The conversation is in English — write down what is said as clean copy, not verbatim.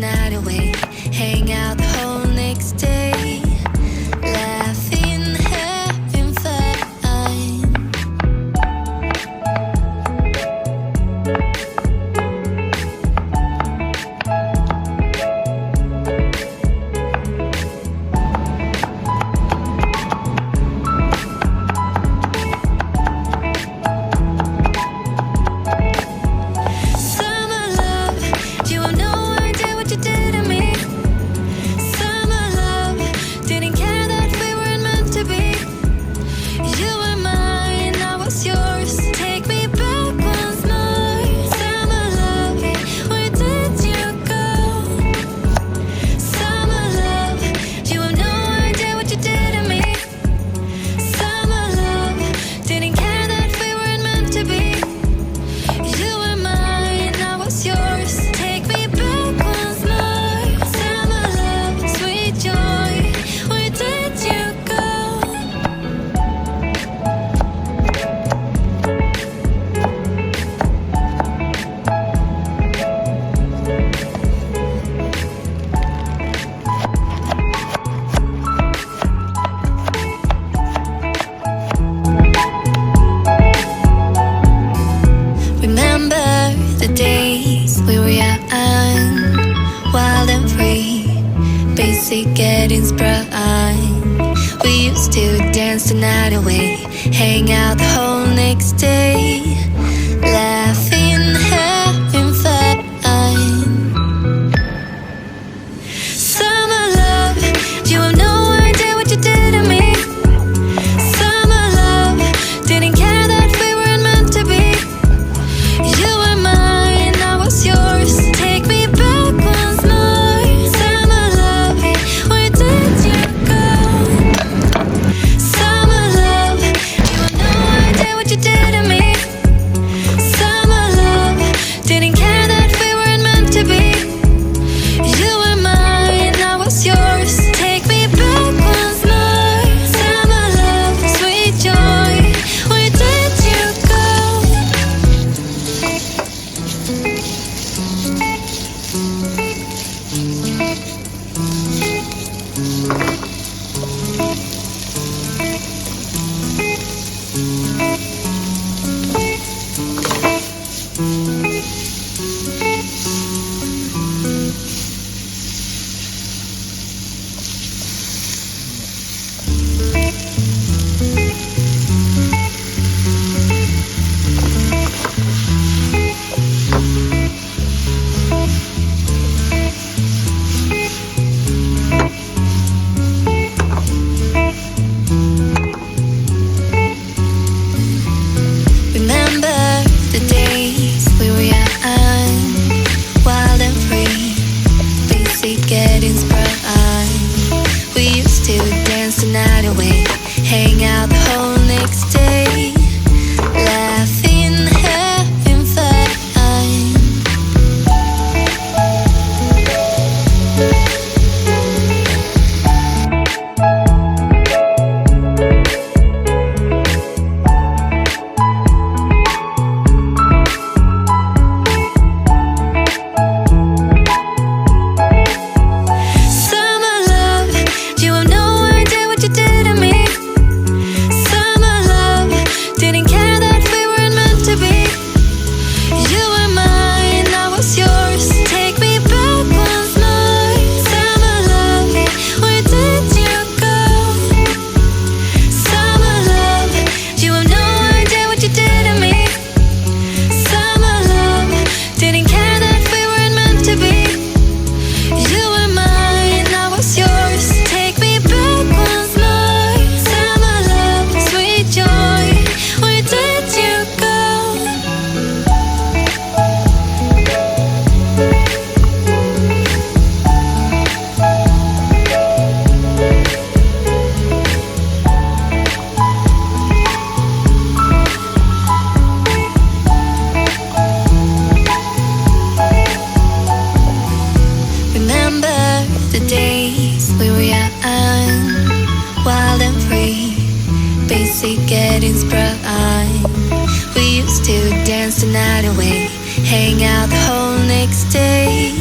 night away, hang out the whole next day, laughing, having fun. Summer love, you have no idea what you did to me. Summer love, didn't care that we weren't meant to be. You were mine, I was yours. Take me back once more. Summer love, where did you go? Summer love, you have no idea what you did to me. Summer love, didn't care that we weren't meant to be. You were mine, I was yours. Take me back once more. Summer love, sweet joy, where did you go? Remember the days we were young, wild and free, basic getting sprung. We used to dance the night away, hang out the whole next day, laughing, having fun. Summer love, you have no idea what you did to me. Summer love, didn't care that we weren't meant to be. You were mine, I was yours. Take me back once more. Summer love, where did you go? Summer love, you have no idea what you did to me. Summer love, didn't care that we weren't meant to be. You were mine, I was yours. Take me back once more. Summer love, sweet joy, where did you go? Remember the days we were young, wild and free, basic getting sprung. We used to dance the night away, hang out the whole next day, laughing, having fun. Summer love, you have no idea what you did to me. Summer love, didn't care that we weren't meant to be. You were mine, I was yours. Take me back once more. Summer love, where did you go? Summer love, you have no idea what you did to me. Summer love, didn't care that we weren't meant to be. You were mine, I was yours. Take me back once more. Summer love, sweet joy, where did you go? Remember the days we were young, wild and free, basic getting sprung. We used to dance the night away, hang out the whole next day,